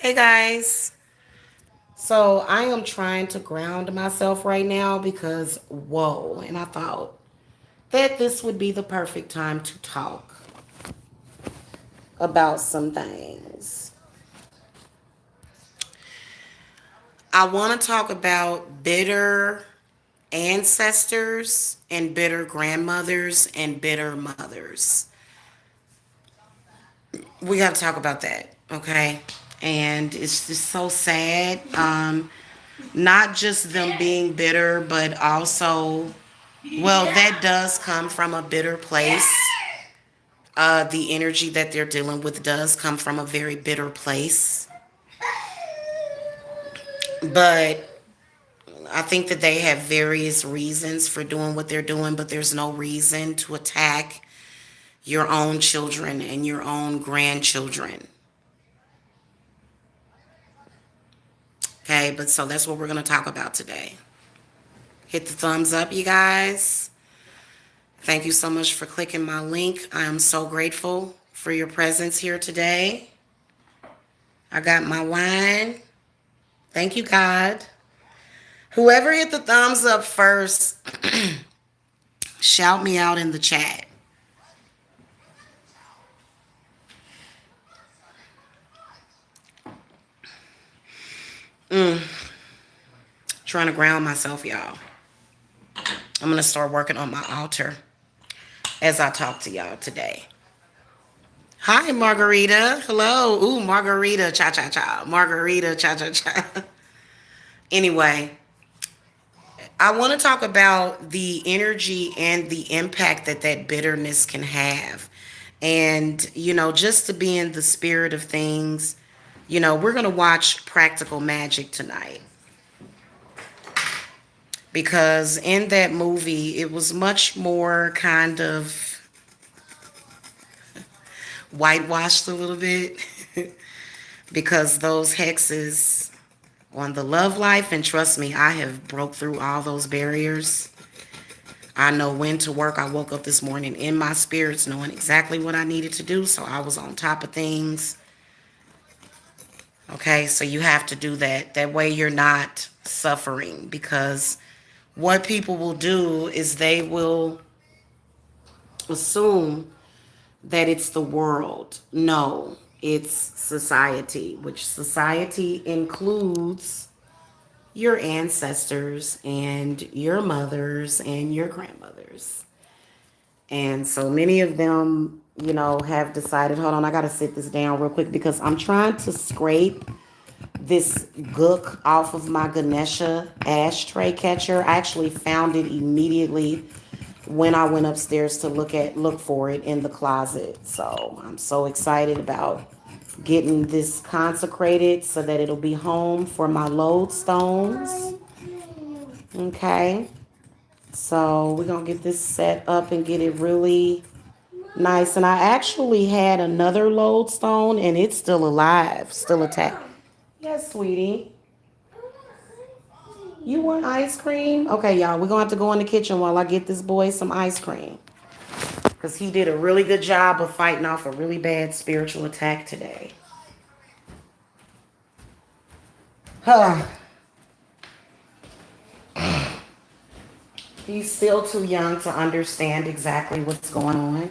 Hey guys. So I am trying to ground myself right now because, whoa, and I thought that this would be the perfect time to talk about some things. I want to talk about bitter ancestors and bitter grandmothers and bitter mothers. We got to talk about that, okay? And it's just so sad. Not just them being bitter, but also, well, that does come from a bitter place. The energy that they're dealing with does come from a very bitter place. But I think that they have various reasons for doing what they're doing, but there's no reason to attack your own children and your own grandchildren. Okay, but so that's what we're going to talk about today. Hit the thumbs up, you guys. Thank you so much for clicking my link. I am so grateful for your presence here today. I got my wine. Thank you, God. Whoever hit the thumbs up first, shout me out in the chat. Trying to ground myself, y'all. I'm going to start working on my altar as I talk to y'all today. Hi, Margarita. Hello. Ooh, Margarita. Cha cha cha. Margarita. Cha cha cha. Anyway, I want to talk about the energy and the impact that that bitterness can have. And, just to be in the spirit of things, we're going to watch Practical Magic tonight. Because in that movie, it was much more kind of whitewashed a little bit. Because those hexes on the love life, and trust me, I have broke through all those barriers. I know when to work. I woke up this morning in my spirits knowing exactly what I needed to do, so I was on top of things. Okay, so you have to do that. That way you're not suffering, because what people will do is they will assume that it's the world. No, it's society, which society includes your ancestors and your mothers and your grandmothers. And so many of them, have decided, hold on, I got to sit this down real quick because I'm trying to scrape this gook off of my Ganesha ashtray catcher. I actually found it immediately when I went upstairs to look for it in the closet. So I'm so excited about getting this consecrated so that it'll be home for my lodestones. Okay. So we're going to get this set up and get it really nice. And I actually had another lodestone and it's still alive, still attached. Yes, sweetie. You want ice cream? Okay, y'all, we're going to have to go in the kitchen while I get this boy some ice cream. Because he did a really good job of fighting off a really bad spiritual attack today. Huh. He's still too young to understand exactly what's going on.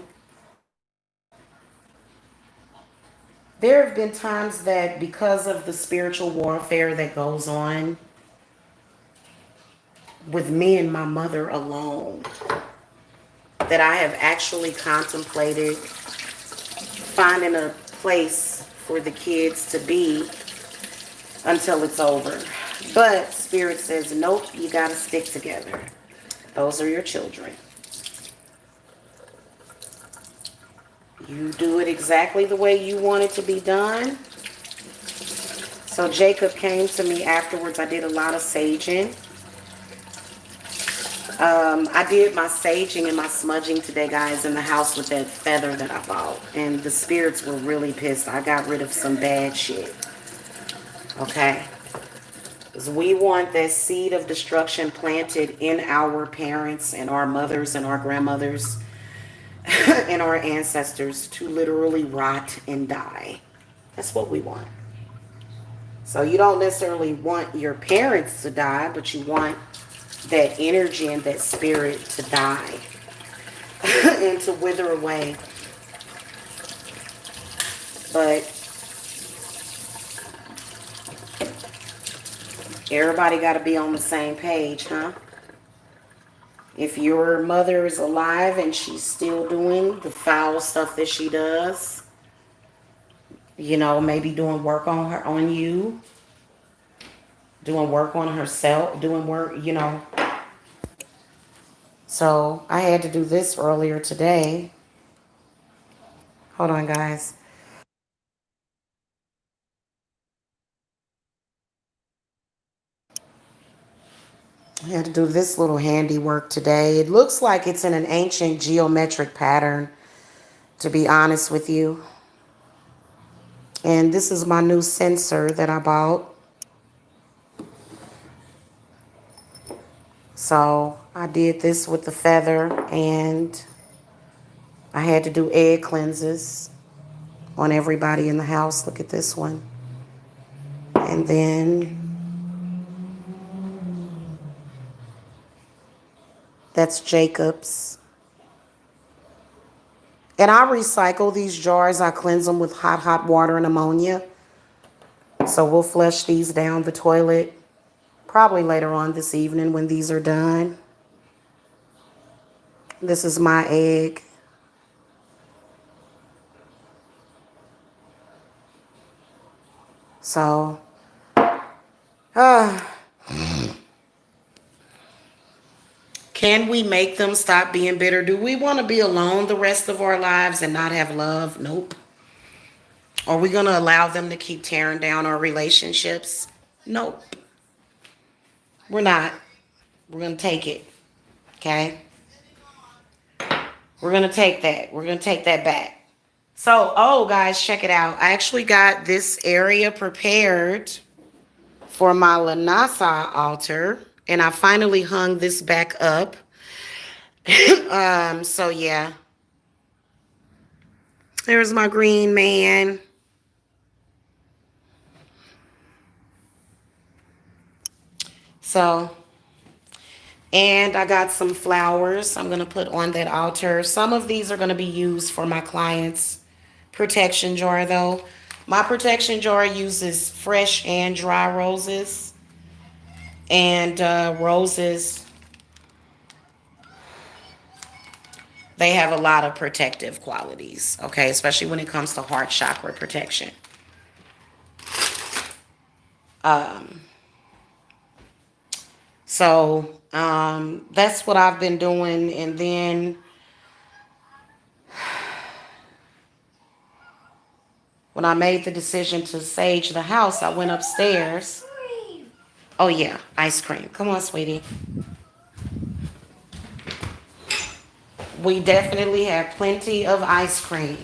There have been times that because of the spiritual warfare that goes on with me and my mother alone, that I have actually contemplated finding a place for the kids to be until it's over. But Spirit says, nope, you got to stick together. Those are your children. You do it exactly the way you want it to be done. So Jacob came to me afterwards. I did a lot of saging. I did my saging and my smudging today, guys, in the house with that feather that I bought. And the spirits were really pissed. I got rid of some bad shit. Okay? Because we want that seed of destruction planted in our parents and our mothers and our grandmothers and our ancestors to literally rot and die. That's what we want. So you don't necessarily want your parents to die, but you want that energy and that spirit to die and to wither away. But everybody got to be on the same page, huh? If your mother is alive and she's still doing the foul stuff that she does, maybe doing work on you, doing work on herself, doing work. So I had to do this earlier today. Hold on, guys. I had to do this little handiwork today. It looks like it's in an ancient geometric pattern, to be honest with you. And this is my new sensor that I bought. So I did this with the feather, and I had to do egg cleanses on everybody in the house. Look at this one. And then that's Jacob's. And I recycle these jars. I cleanse them with hot water and ammonia. So we'll flush these down the toilet probably later on this evening when these are done. This is my egg. So, uh, can we make them stop being bitter? Do we want to be alone the rest of our lives and not have love? Nope. Are we going to allow them to keep tearing down our relationships? Nope. We're not. We're going to take it. Okay? We're going to take that. We're going to take that back. So, oh, guys, check it out. I actually got this area prepared for my Lanasa altar, and I finally hung this back up. So yeah. There's my green man. So, and I got some flowers I'm going to put on that altar. Some of these are going to be used for my client's protection jar, though. My protection jar uses fresh and dry roses. And roses, they have a lot of protective qualities, okay? Especially when it comes to heart chakra protection. Um, so that's what I've been doing. And then when I made the decision to sage the house, I went upstairs. Oh, yeah, ice cream. Come on, sweetie. We definitely have plenty of ice cream.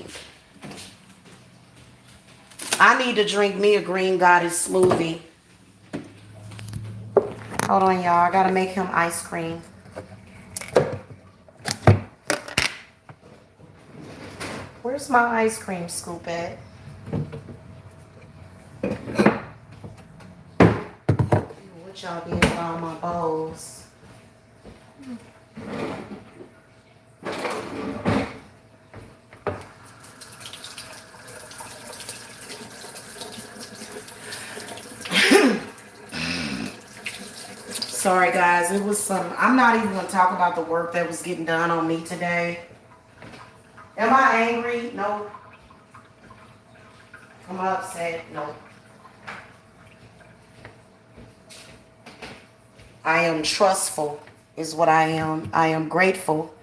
I need to drink me a green goddess smoothie. Hold on, y'all. I gotta make him ice cream. Where's my ice cream scoop at? What y'all did with all my bowls? Sorry, guys. It was some. I'm not even gonna talk about the work that was getting done on me today. Am I angry? No. Am I upset? No. I am trustful, is what I am. I am grateful.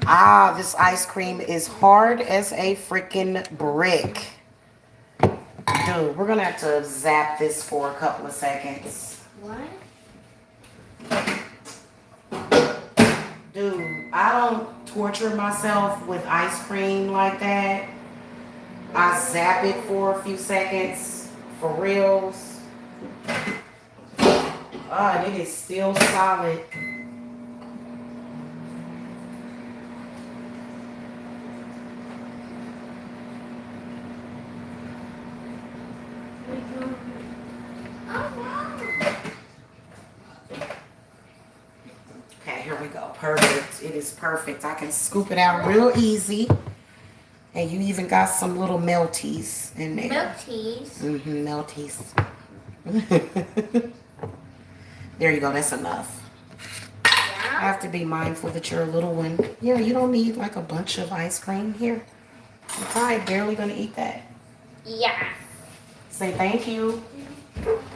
Ah, this ice cream is hard as a freaking brick. Dude, we're gonna have to zap this for a couple of seconds. What? Dude, I don't torture myself with ice cream like that. I zap it for a few seconds. For reals. Ah, it is still solid. perfect. It is perfect. I can scoop it out real easy. And you even got some little melties in there. Melties? Mm-hmm, melties. There you go. That's enough. I Yeah. have to be mindful that you're a little one. Yeah, you don't need like a bunch of ice cream here. You're probably barely going to eat that. Yeah. Say thank you.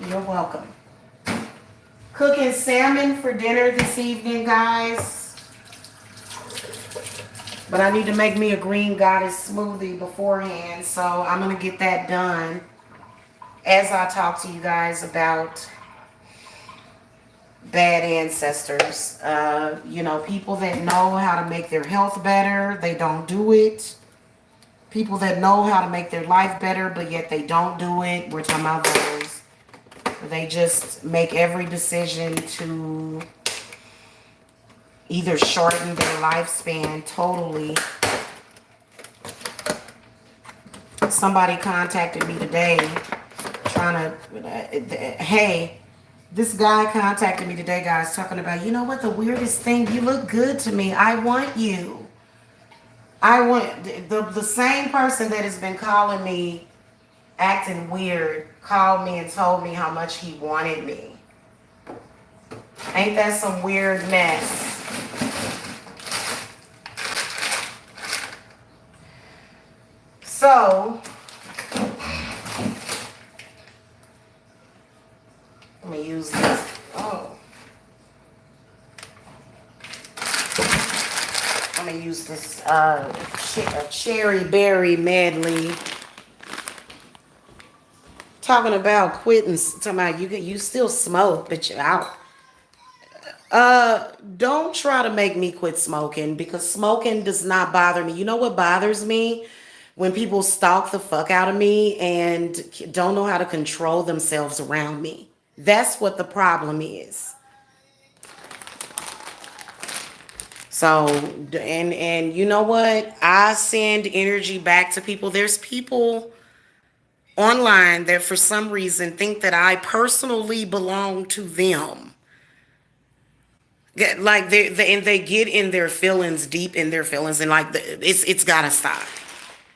You're welcome. Cooking salmon for dinner this evening, guys. But I need to make me a green goddess smoothie beforehand, so I'm going to get that done as I talk to you guys about bad ancestors. People that know how to make their health better, they don't do it. People that know how to make their life better, but yet they don't do it. We're talking about those. They just make every decision to either shorten their lifespan totally. Somebody contacted me today trying to, hey, this guy contacted me today, guys, talking about, you know what, the weirdest thing, you look good to me. I want you. I want, the same person that has been calling me acting weird called me and told me how much he wanted me. Ain't that some weird mess? So, I'm gonna use this. Oh. I'm gonna use this cherry berry medley. Talking about quitting, talking about you still smoke, but you're out. Don't try to make me quit smoking because smoking does not bother me. You know what bothers me? When people stalk the fuck out of me and don't know how to control themselves around me. That's what the problem is. So, and you know what? I send energy back to people. There's people online that for some reason think that I personally belong to them. Like and they get in their feelings, deep in their feelings, and like it's gotta stop.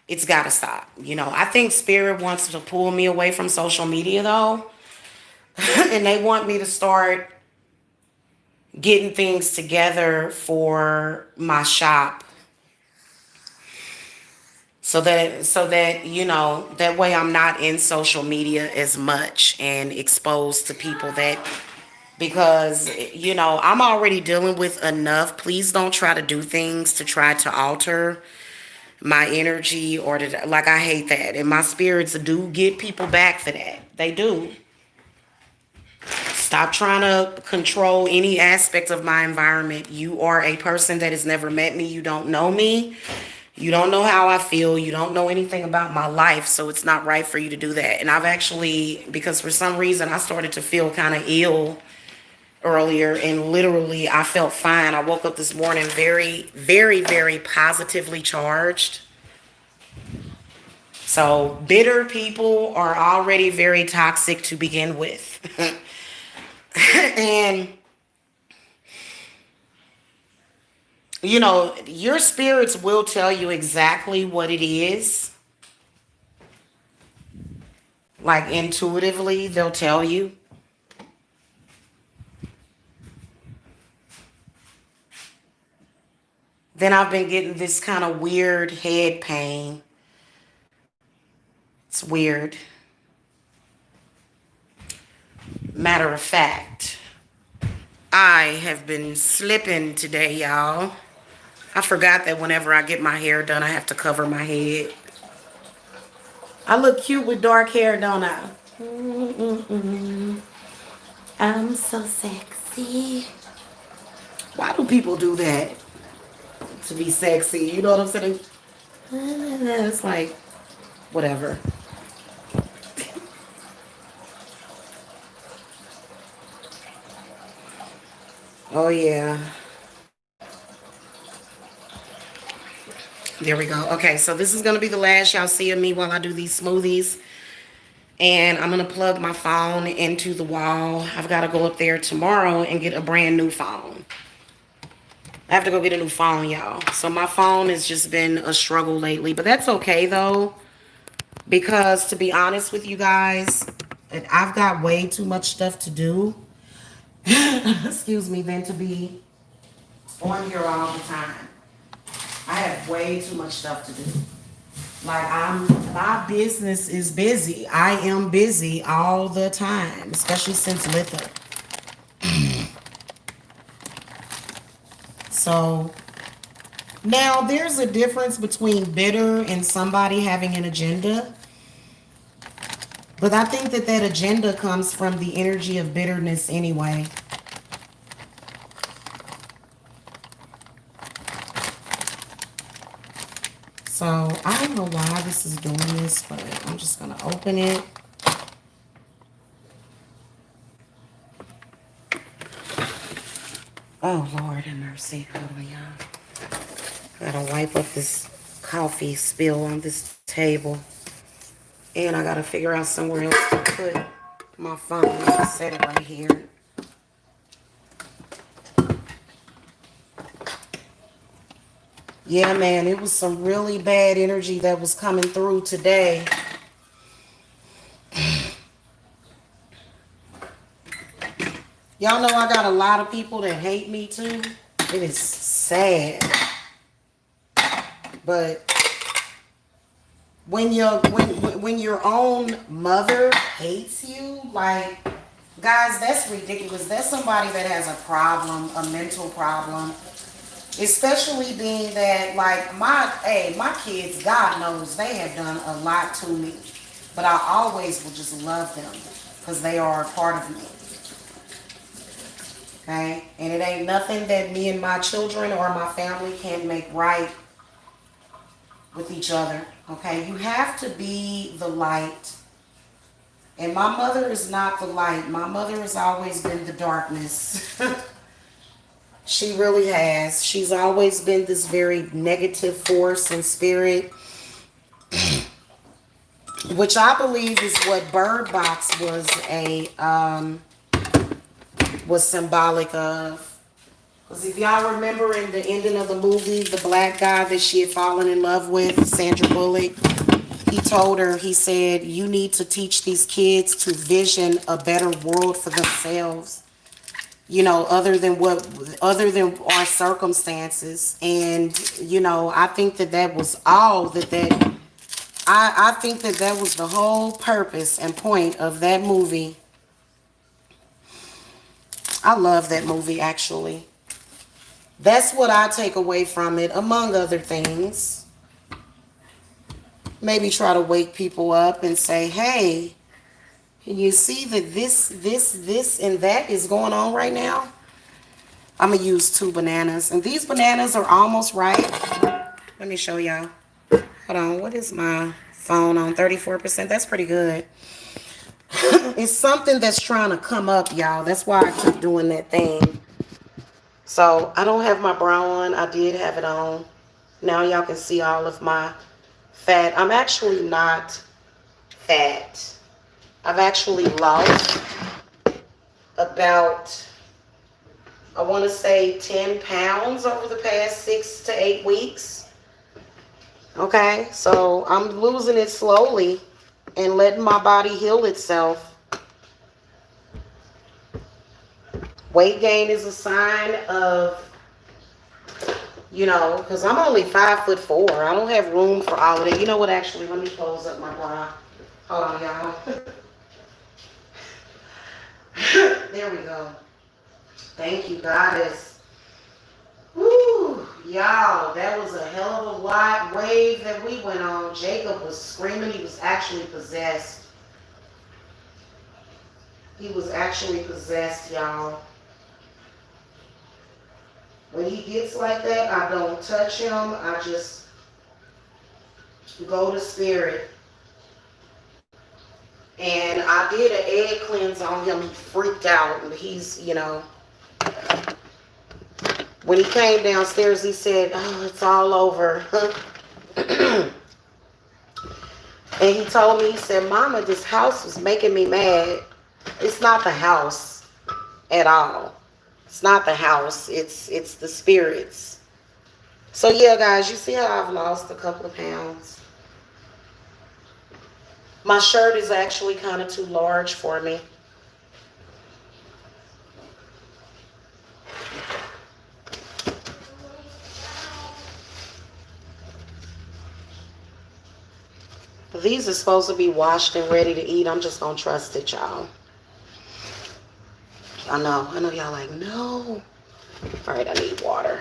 It's gotta stop. I think spirit wants to pull me away from social media though, and they want me to start getting things together for my shop, so that that way I'm not in social media as much and exposed to people that, because I'm already dealing with enough. Please don't try to do things to try to alter my energy or to, like, I hate that. And my spirits do get people back for that. They do. Stop trying to control any aspect of my environment. You are a person that has never met me. You don't know me. You don't know how I feel. You don't know anything about my life. So it's not right for you to do that. And I've actually, because for some reason I started to feel kind of ill earlier, and literally I felt fine. I woke up this morning very, very, very positively charged. So bitter people are already very toxic to begin with. And your spirits will tell you exactly what it is. Like intuitively, they'll tell you. Then I've been getting this kind of weird head pain. It's weird. Matter of fact, I have been slipping today, y'all. I forgot that whenever I get my hair done, I have to cover my head. I look cute with dark hair, don't I? Mm-mm-mm. I'm so sexy. Why do people do that to be sexy? You know what I'm saying? It's like, whatever. Oh, yeah. There we go. Okay, so this is going to be the last y'all see of me while I do these smoothies. And I'm going to plug my phone into the wall. I've got to go up there tomorrow and get a brand new phone. I have to go get a new phone, y'all. So my phone has just been a struggle lately. But that's okay, though. Because to be honest with you guys, I've got way too much stuff to do. Excuse me, than to be on here all the time. I have way too much stuff to do. Like my business is busy. I am busy all the time, especially since Litha. So now there's a difference between bitter and somebody having an agenda. But I think that that agenda comes from the energy of bitterness anyway. So I don't know why this is doing this, but I'm just going to open it. Oh, Lord have mercy. Hold on, y'all. Gotta wipe up this coffee spill on this table. And I gotta figure out somewhere else to put my phone. I set it right here. Yeah, man, it was some really bad energy that was coming through today. Y'all know I got a lot of people that hate me too. It is sad. But when your own mother hates you, like, guys, that's ridiculous. That's somebody that has a problem, a mental problem. Especially being that, like, my kids, God knows, they have done a lot to me. But I always will just love them because they are a part of me. Okay? And it ain't nothing that me and my children or my family can make right with each other. Okay? You have to be the light. And my mother is not the light. My mother has always been the darkness. She really has. She's always been this very negative force and spirit, which I believe is what Bird Box was symbolic of. Because if y'all remember in the ending of the movie, the black guy that she had fallen in love with, Sandra Bullock, he told her, he said, you need to teach these kids to vision a better world for themselves. You know, other than our circumstances. And, you know, I think that was all I think that was the whole purpose and point of that movie. I love that movie, actually. That's what I take away from it, among other things. Maybe try to wake people up and say, hey, you see that this, and that is going on right now? I'm going to use 2 bananas. And these bananas are almost ripe. Let me show y'all. Hold on. What is my phone on? 34%. That's pretty good. It's something that's trying to come up, y'all. That's why I keep doing that thing. So, I don't have my bra on. I did have it on. Now y'all can see all of my fat. I'm actually not fat. I've actually lost about, I want to say 10 pounds over the past 6 to 8 weeks. Okay, so I'm losing it slowly and letting my body heal itself. Weight gain is a sign of, you know, because I'm only 5'4". I don't have room for all of that. You know what, actually, let me close up my bra. Hold on, y'all. There we go. Thank you, Goddess. Woo, y'all, that was a hell of a wave that we went on. Jacob was screaming. He was actually possessed. He was actually possessed, y'all. When he gets like that, I don't touch him. I just go to spirit. And I did an egg cleanse on him. He freaked out. And he's, you know, when he came downstairs, he said, oh, it's all over. And he told me, he said, Mama, this house is making me mad. It's not the house at all. It's not the house. It's the spirits. So yeah, guys, you see how I've lost a couple of pounds. My shirt is actually kind of too large for me. These are supposed to be washed and ready to eat. I'm just gonna trust it, y'all. I know y'all like, no. All right, I need water.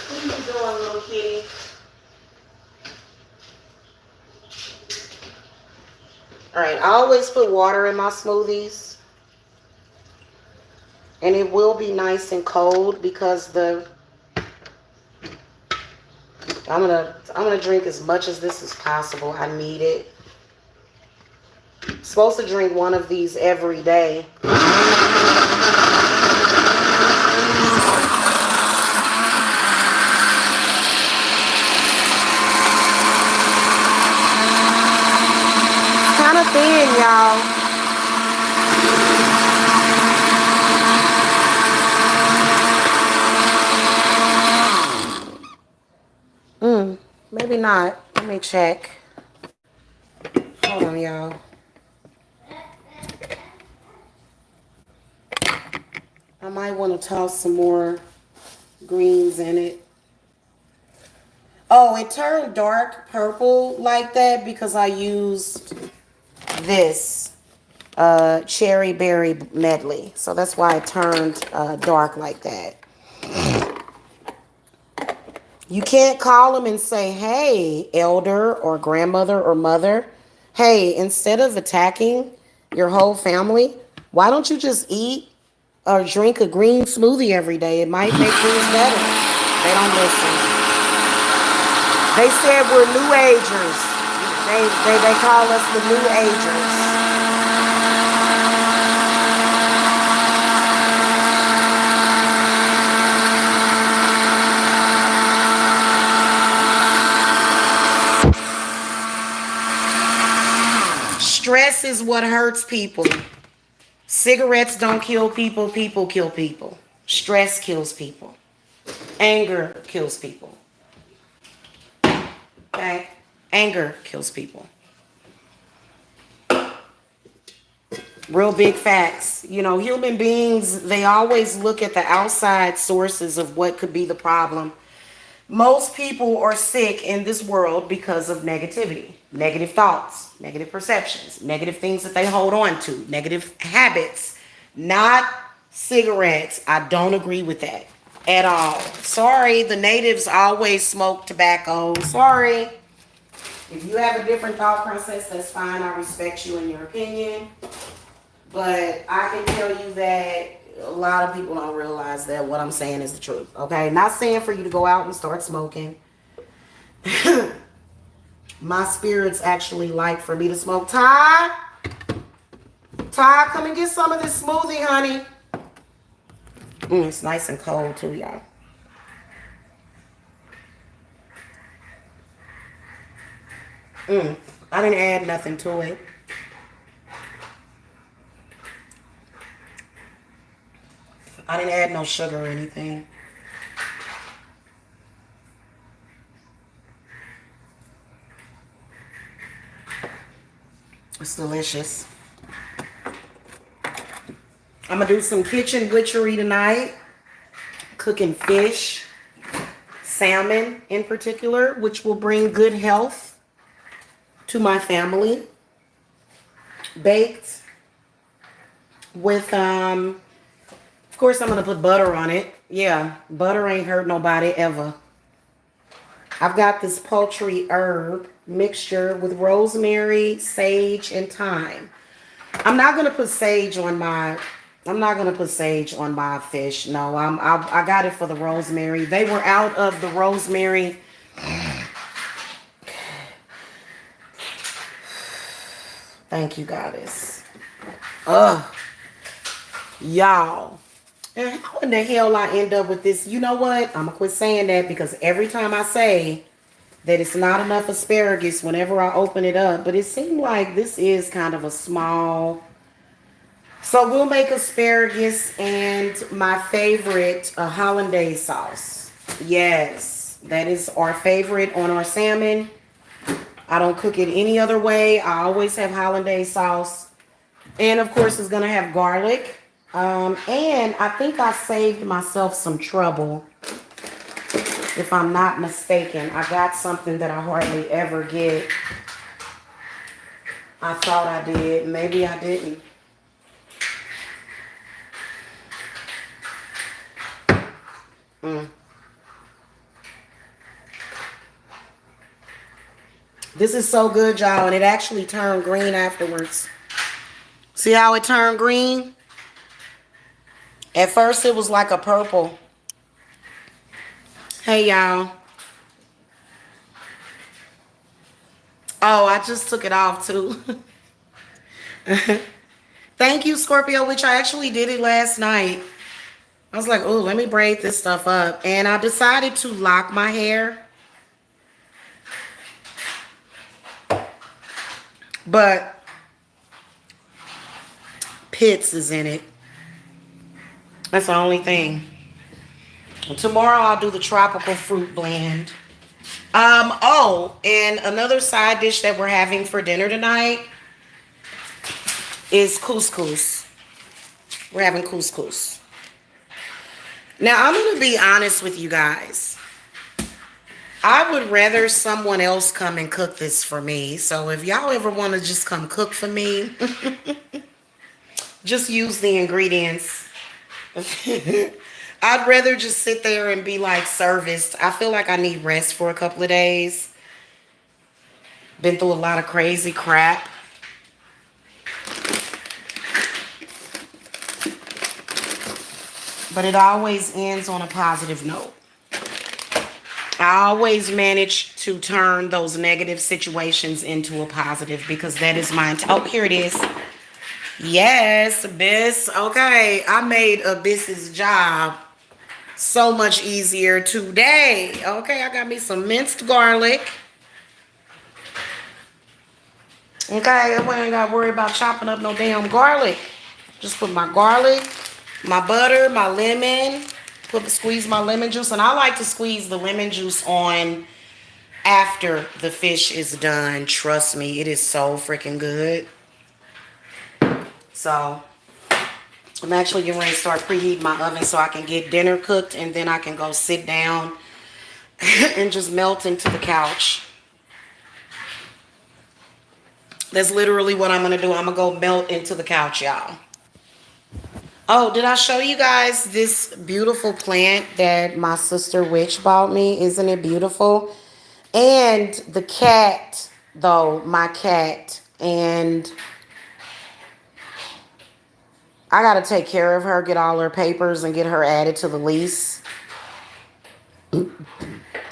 What are you doing, little kitty? All right, I always put water in my smoothies. And it will be nice and cold because I'm gonna drink as much as this as possible. I need it. I'm supposed to drink one of these every day. Kind of thin, y'all. Maybe not. Let me check. Hold on, y'all. I might want to toss some more greens in it. Oh, it turned dark purple like that because I used this cherry berry medley. So that's why it turned dark like that. You can't call them and say, hey, elder or grandmother or mother, hey, instead of attacking your whole family, why don't you just eat or drink a green smoothie every day? It might make things better. They don't listen. They said we're new agers. They call us the new agers. Stress is what hurts people. Cigarettes don't kill people. People kill people. Stress kills people. Anger kills people. Okay? Anger kills people. Real big facts. You know, human beings, they always look at the outside sources of what could be the problem. Most people are sick in this world because of negativity, negative thoughts, negative perceptions, negative things that they hold on to, negative habits, not cigarettes. I don't agree with that at all. Sorry, the natives always smoke tobacco. Sorry. If you have a different thought process, that's fine. I respect you and your opinion. But I can tell you that a lot of people don't realize that what I'm saying is the truth. Okay? Not saying for you to go out and start smoking. My spirits actually like for me to smoke. Ty, come and get some of this smoothie, honey. It's nice and cold too, y'all. I didn't add nothing to it. I didn't add no sugar or anything. It's delicious. I'm going to do some kitchen witchery tonight. Cooking fish, salmon in particular, which will bring good health to my family. Baked with, of course, I'm going to put butter on it. Yeah, butter ain't hurt nobody ever. I've got this poultry herb mixture with rosemary, sage, and thyme. I'm not going to put sage on my fish. No, I got it for the rosemary. They were out of the rosemary. Thank you, goddess. Y'all. And how in the hell I end up with this? You know what? I'm going to quit saying that because every time I say that it's not enough asparagus whenever I open it up. But it seemed like this is kind of a small. So we'll make asparagus and my favorite, hollandaise sauce. Yes, that is our favorite on our salmon. I don't cook it any other way. I always have hollandaise sauce. And of course, it's going to have garlic. And I think I saved myself some trouble, if I'm not mistaken. I got something that I hardly ever get. I thought I did. Maybe I didn't. Mm. This is so good, y'all. And it actually turned green afterwards. See how it turned green? At first, it was like a purple. Hey, y'all. Oh, I just took it off, too. Thank you, Scorpio, which I actually did it last night. I was like, oh, let me braid this stuff up. And I decided to lock my hair. But Pitts is in it. That's the only thing. And tomorrow I'll do the tropical fruit blend. Oh, and another side dish that we're having for dinner tonight is couscous. We're having couscous. Now, I'm going to be honest with you guys. I would rather someone else come and cook this for me. So if y'all ever want to just come cook for me, just use the ingredients. I'd rather just sit there and be like serviced. I feel like I need rest for a couple of days. Been through a lot of crazy crap. But it always ends on a positive note. I always manage to turn those negative situations into a positive because that is my... Oh, here it is. Yes, Abyss. Okay, I made Abyss's job so much easier today. Okay, I got me some minced garlic. Okay, I ain't got to worry about chopping up no damn garlic. Just put my garlic, my butter, my lemon, squeeze my lemon juice. And I like to squeeze the lemon juice on after the fish is done. Trust me, it is so freaking good. So I'm actually getting ready to start preheating my oven so I can get dinner cooked, and then I can go sit down and just melt into the couch. That's literally what I'm going to do. I'm going to go melt into the couch, y'all. Oh, did I show you guys this beautiful plant that my sister Witch bought me? Isn't it beautiful? And the cat, though, my cat, and I got to take care of her, get all her papers, and get her added to the lease.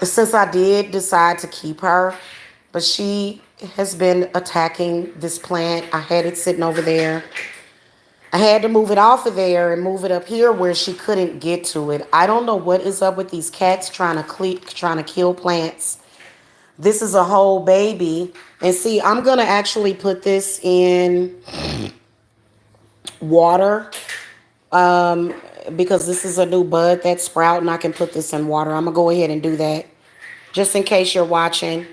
Since I did decide to keep her, but she has been attacking this plant. I had it sitting over there. I had to move it off of there and move it up here where she couldn't get to it. I don't know what is up with these cats trying to kill plants. This is a whole baby. And see, I'm going to actually put this in water because this is a new bud that sprout, and I can put this in water. I'm going to go ahead and do that just in case you're watching,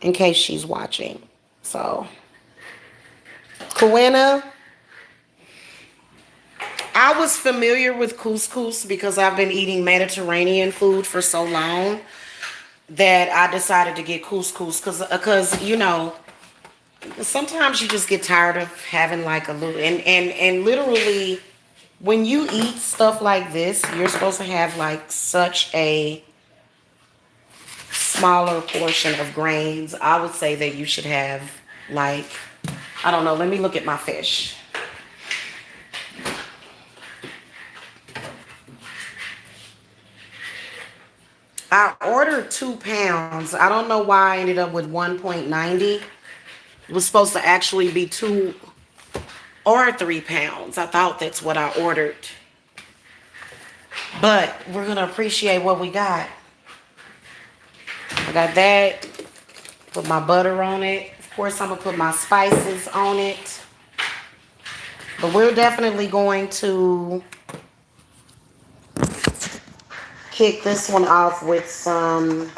in case she's watching. So, Coena, I was familiar with couscous because I've been eating Mediterranean food for so long that I decided to get couscous because you know, sometimes you just get tired of having like a little, and literally when you eat stuff like this, you're supposed to have like such a smaller portion of grains. I would say that you should have like, I don't know, let me look at my fish. I ordered 2 pounds. I don't know why I ended up with 1.90. It was supposed to actually be 2 or 3 pounds. I thought that's what I ordered. But we're going to appreciate what we got. I got that. Put my butter on it. Of course, I'm going to put my spices on it. But we're definitely going to kick this one off with some...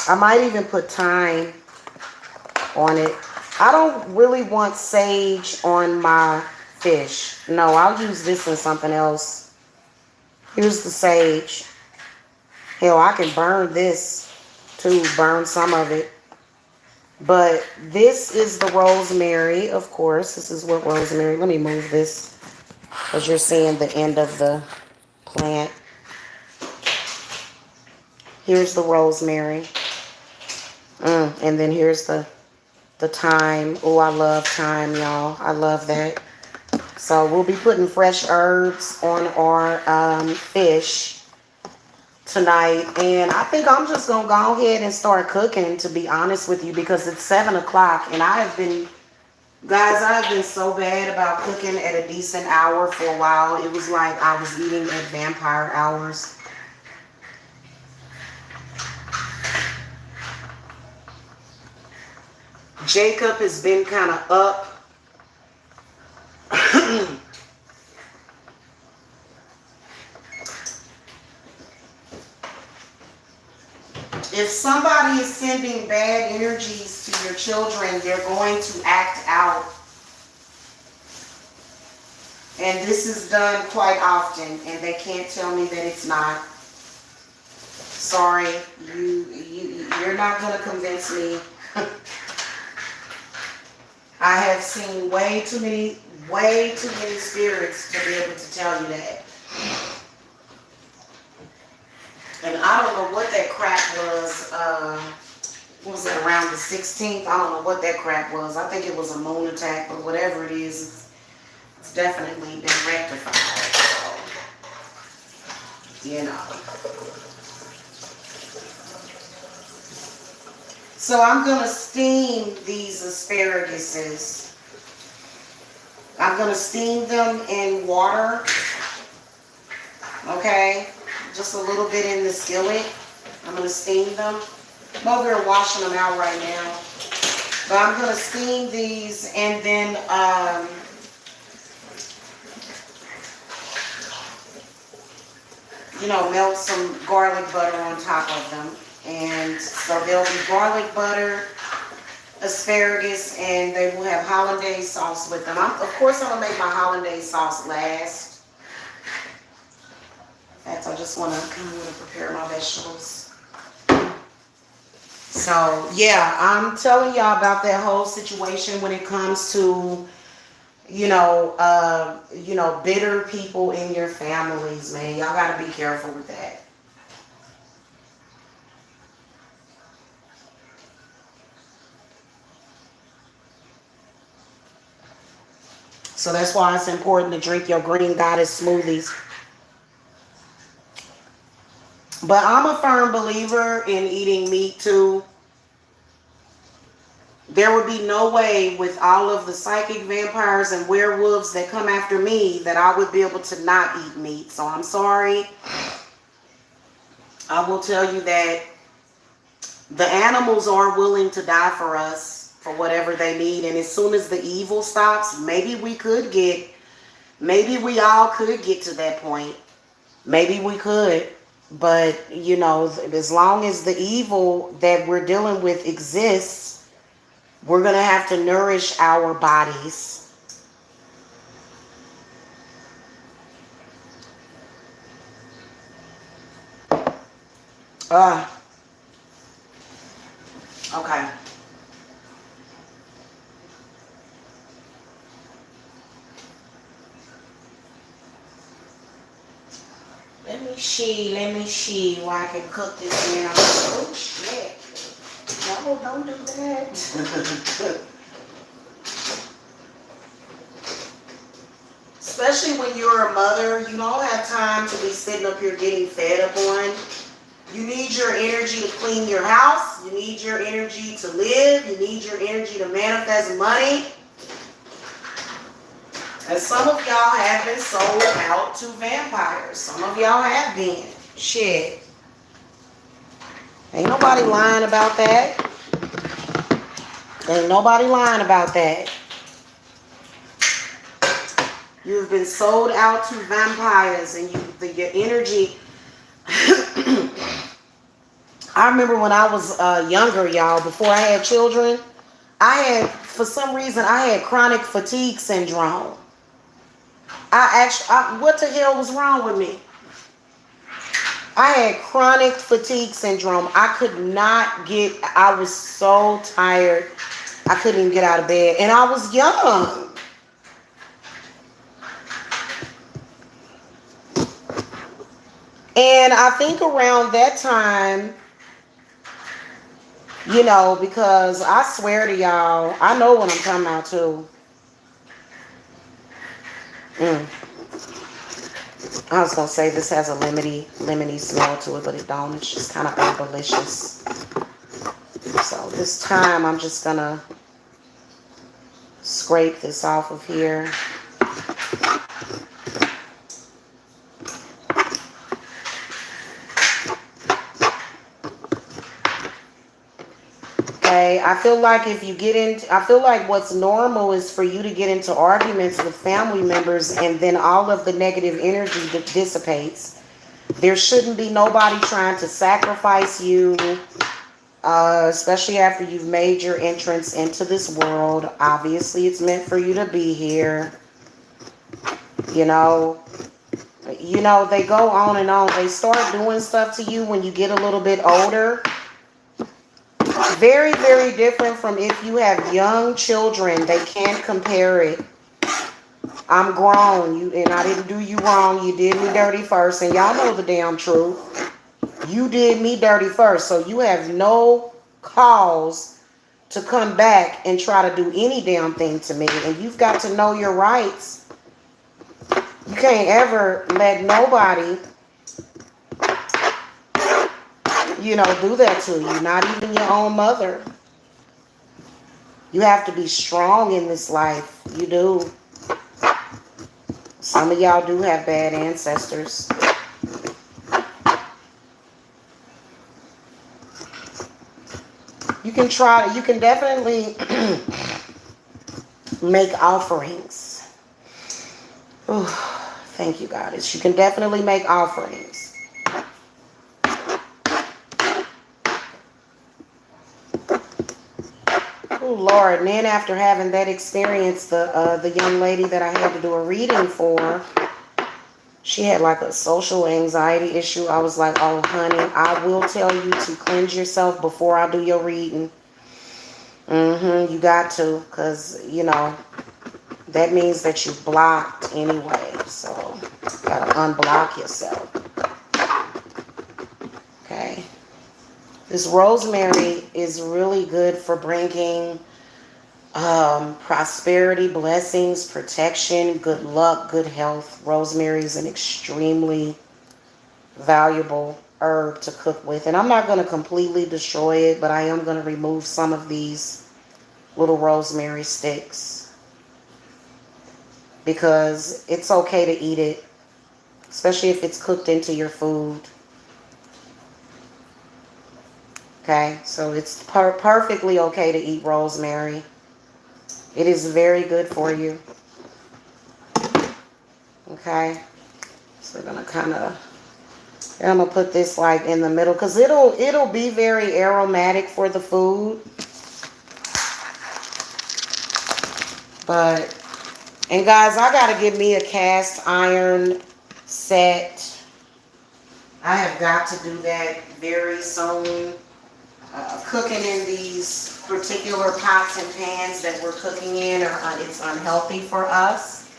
I might even put thyme on it. I don't really want sage on my fish. No, I'll use this in something else. Here's the sage. Hell, I can burn this too, burn some of it. But this is the rosemary, of course. This is what rosemary... Let me move this because you're seeing the end of the plant. Here's the rosemary. And then here's the thyme. Oh, I love thyme, y'all. I love that. So we'll be putting fresh herbs on our fish tonight. And I think I'm just going to go ahead and start cooking, to be honest with you, because it's 7 o'clock. And I've been so bad about cooking at a decent hour for a while. It was like I was eating at vampire hours. Jacob has been kind of up. If somebody is sending bad energies to your children, they're going to act out. And this is done quite often, and they can't tell me that it's not. Sorry, you're not going to convince me. I have seen way too many spirits to be able to tell you that. And I don't know what that crap was. What was it, around the 16th? I don't know what that crap was. I think it was a moon attack, but whatever it is, it's definitely been rectified. So, you know. So I'm going to steam these asparaguses. I'm going to steam them in water. Okay? Just a little bit in the skillet. I'm going to steam them. I'm over here washing them out right now. But I'm going to steam these and then melt some garlic butter on top of them. And so there'll be garlic butter, asparagus, and they will have hollandaise sauce with them. Of course, I'm going to make my hollandaise sauce last. In fact, I just want to kind of prepare my vegetables. So, yeah, I'm telling y'all about that whole situation when it comes to, bitter people in your families, man. Y'all got to be careful with that. So that's why it's important to drink your green goddess smoothies. But I'm a firm believer in eating meat too. There would be no way with all of the psychic vampires and werewolves that come after me that I would be able to not eat meat. So I'm sorry. I will tell you that the animals are willing to die for us for whatever they need. And as soon as the evil stops, maybe we all could get to that point. Maybe we could. But, as long as the evil that we're dealing with exists, we're going to have to nourish our bodies. Okay. Let me see why I can cook this in. Oh, shit. No, don't do that. Especially when you're a mother, you don't have time to be sitting up here getting fed up on. You need your energy to clean your house. You need your energy to live. You need your energy to manifest money. And some of y'all have been sold out to vampires. Some of y'all have been. Shit. Ain't nobody lying about that. Ain't nobody lying about that. You've been sold out to vampires, and your energy. I remember when I was younger, y'all, before I had children, for some reason, I had chronic fatigue syndrome. What the hell was wrong with me? I had chronic fatigue syndrome. I was so tired. I couldn't even get out of bed. And I was young. And I think around that time, because I swear to y'all, I know what I'm talking about too. I was going to say this has a lemony smell to it, but it don't. It's just kind of herbalicious. So this time I'm just going to scrape this off of here. Okay, I feel like what's normal is for you to get into arguments with family members and then all of the negative energy dissipates. There shouldn't be nobody trying to sacrifice you, especially after you've made your entrance into this world. Obviously, it's meant for you to be here. You know, they go on and on. They start doing stuff to you when you get a little bit older. Very, very different from if you have young children. They can't compare it. I'm grown, and I didn't do you wrong. You did me dirty first, and y'all know the damn truth. You did me dirty first, so you have no cause to come back and try to do any damn thing to me. And you've got to know your rights. You can't ever let nobody, do that to you. Not even your own mother. You have to be strong in this life. You do. Some of y'all do have bad ancestors. You can definitely make offerings. Ooh, thank you, Goddess. You can definitely make offerings. Oh Lord! And then after having that experience, the young lady that I had to do a reading for, she had like a social anxiety issue. I was like, oh honey, I will tell you to cleanse yourself before I do your reading. You got to, because that means that you blocked anyway. So you gotta unblock yourself. Okay. This rosemary is really good for bringing prosperity, blessings, protection, good luck, good health. Rosemary is an extremely valuable herb to cook with. And I'm not going to completely destroy it, but I am going to remove some of these little rosemary sticks because it's okay to eat it, especially if it's cooked into your food. Okay, so it's perfectly okay to eat rosemary. It is very good for you. Okay, so we're gonna I'm gonna put this like in the middle because it'll be very aromatic for the food. And guys, I gotta get me a cast iron set. I have got to do that very soon. Cooking in these particular pots and pans that we're cooking in, it's unhealthy for us.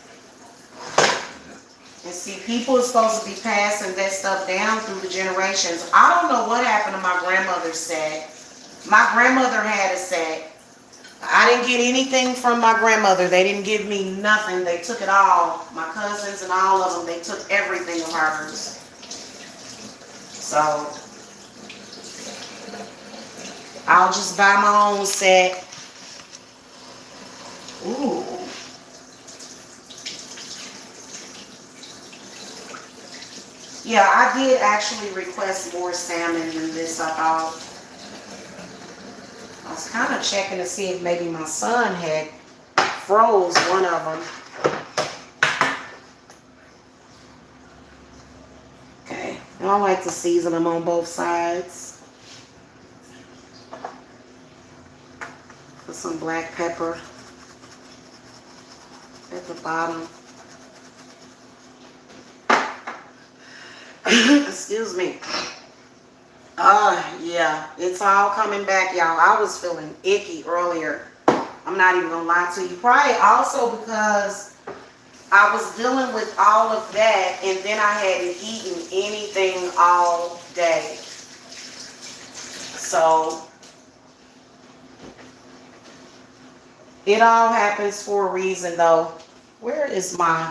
And see, people are supposed to be passing that stuff down through the generations. I don't know what happened to my grandmother's set. My grandmother had a set. I didn't get anything from my grandmother. They didn't give me nothing. They took it all. My cousins and all of them, they took everything of hers. So I'll just buy my own set. Ooh. Yeah, I did actually request more salmon than this. I was kind of checking to see if maybe my son had froze one of them. Okay, and I like to season them on both sides. Put some black pepper at the bottom. Excuse me. Yeah, it's all coming back, y'all. I was feeling icky earlier. I'm not even gonna lie to you. Probably also because I was dealing with all of that and then I hadn't eaten anything all day. So it all happens for a reason though. Where is my,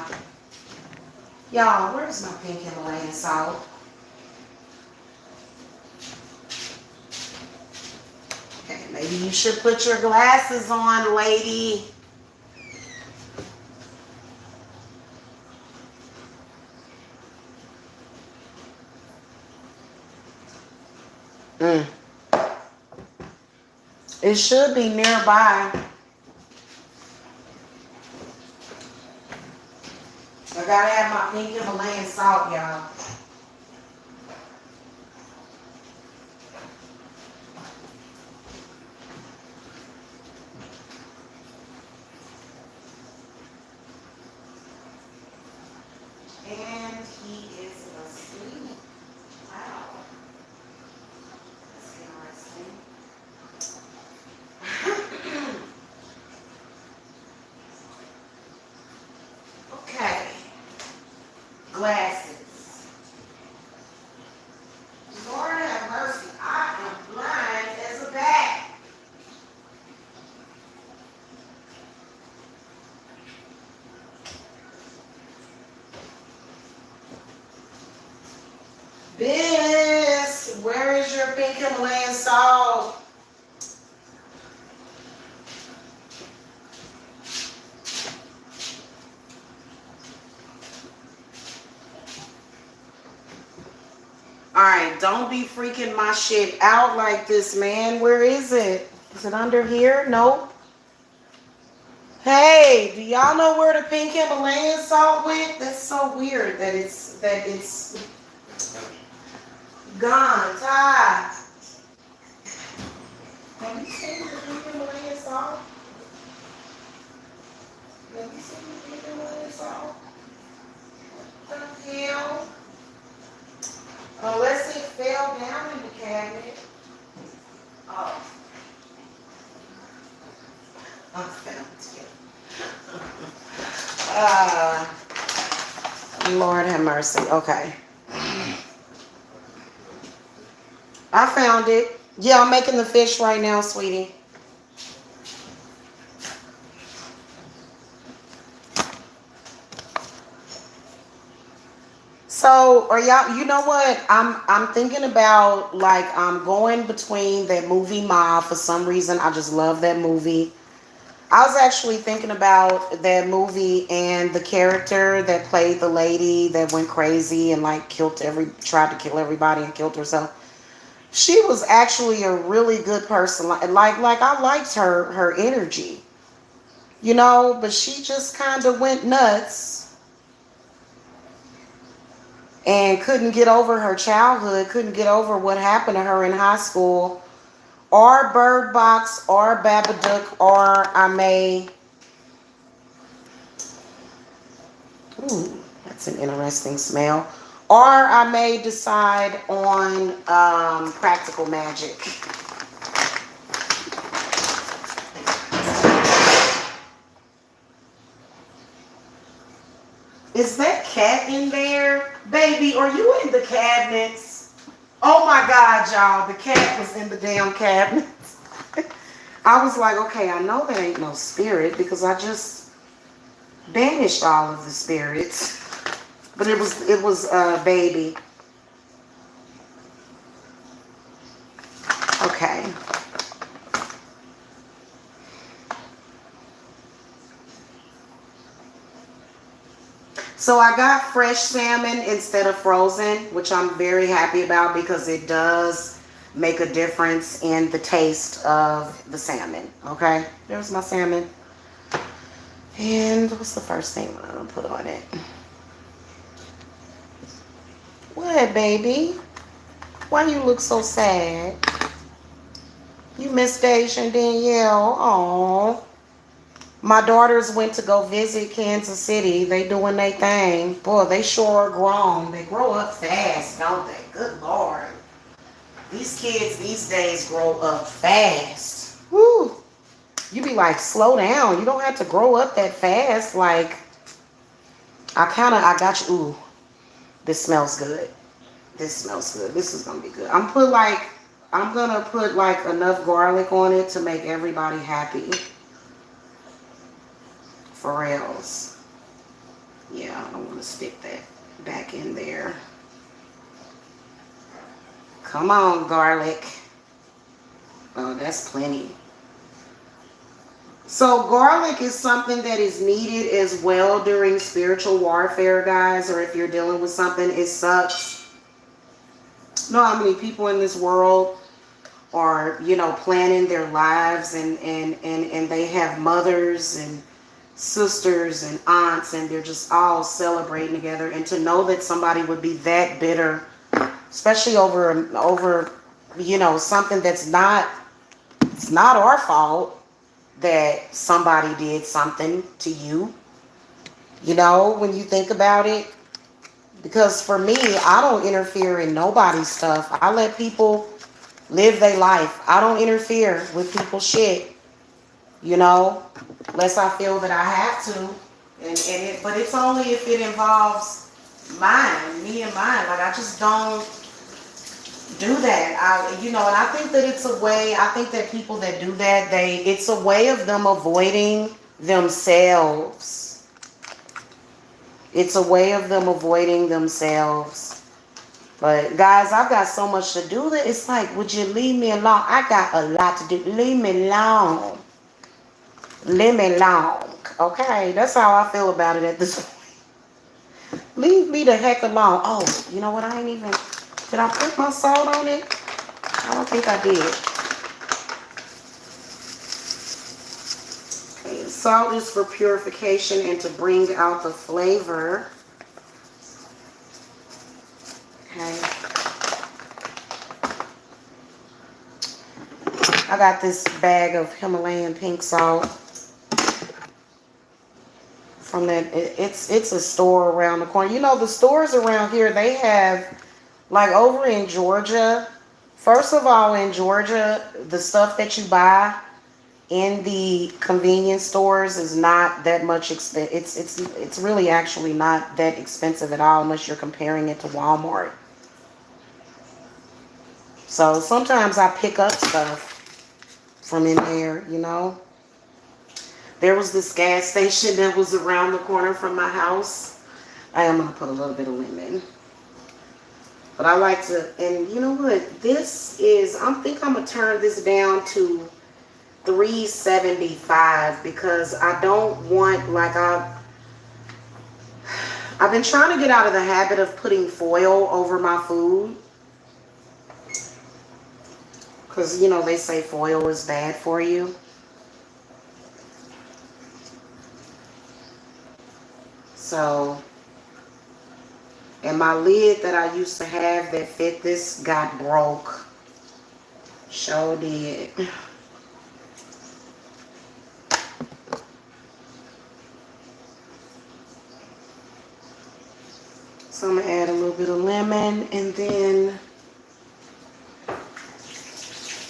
y'all, where's my pink Himalayan salt? Okay, maybe you should put your glasses on, lady. It should be nearby. I gotta have my pink Himalayan salt, y'all. And he is asleep. Wow. That's interesting. Okay. Glasses. Lord have mercy. I am blind as a bat. This, where is your pink Himalayan salt? Alright, don't be freaking my shit out like this, man. Where is it? Is it under here? Nope. Hey, do y'all know where the pink Himalayan salt went? That's so weird that it's gone. Ty, have you seen the pink Himalayan salt? Have you seen the pink Himalayan salt? What the hell? Unless it fell down in the cabinet. Oh. I found it. Lord have mercy. Okay. I found it. Yeah, I'm making the fish right now, sweetie. So, are y'all, you know what? I'm thinking about, like, I'm going between that movie Ma. For some reason, I just love that movie. I was actually thinking about that movie and the character that played the lady that went crazy and like tried to kill everybody and killed herself. She was actually a really good person. Like I liked her energy, you know, but she just kind of went nuts and couldn't get over her childhood, couldn't get over what happened to her in high school, or Bird Box, or Babadook, or I May. Ooh, that's an interesting smell. Or I may decide on Practical Magic. Is that cat in there? Baby, are you in the cabinets? Oh my God, y'all. The cat was in the damn cabinets. I was like, okay, I know that ain't no spirit because I just banished all of the spirits. But it was baby. Okay. So I got fresh salmon instead of frozen, which I'm very happy about because it does make a difference in the taste of the salmon. Okay, there's my salmon. And what's the first thing I'm gonna put on it? What, baby? Why you look so sad? You missed Deja and Danielle. Aww. My daughters went to go visit Kansas City. They doing their thing. Boy, they sure are grown. They grow up fast, don't they? Good Lord. These kids these days grow up fast. Woo. You be like, slow down. You don't have to grow up that fast. Like, I got you. Ooh, this smells good. This smells good. This is going to be good. I'm going to put like enough garlic on it to make everybody happy. For reals. Yeah, I don't want to stick that back in there. Come on, garlic. Oh, that's plenty. So garlic is something that is needed as well during spiritual warfare, guys, or if you're dealing with something. It sucks. You know how many people in this world are, planning their lives and they have mothers and sisters and aunts and they're just all celebrating together, and to know that somebody would be that bitter, especially over something that's not, it's not our fault that somebody did something to you, when you think about it. Because for me, I don't interfere in nobody's stuff. I let people live their life. I don't interfere with people's shit, unless I feel that I have to. But it's only if it involves me and mine. Like, I just don't do that. And I think that it's a way, I think that people that do that, it's a way of them avoiding themselves. It's a way of them avoiding themselves. But guys, I've got so much to do that it's like, would you leave me alone? I got a lot to do. Leave me alone. Leave me alone. Okay, that's how I feel about it at this point. Leave me the heck alone. Oh, you know what? I ain't even... Did I put my salt on it? I don't think I did. Okay, salt is for purification and to bring out the flavor. Okay. I got this bag of Himalayan pink salt from that. It's a store around the corner. The stores around here, they have, like over in Georgia, first of all, in Georgia, the stuff that you buy in the convenience stores is not that much expensive. It's really actually not that expensive at all unless you're comparing it to Walmart. So sometimes I pick up stuff from in there, There was this gas station that was around the corner from my house. I am going to put a little bit of lemon. But I like to, and you know what? This is, I think I'm going to turn this down to $3.75 because I don't want, like, I've been trying to get out of the habit of putting foil over my food. Because, they say foil is bad for you. So, and my lid that I used to have that fit this got broke. Sure did. So I'm going to add a little bit of lemon, and then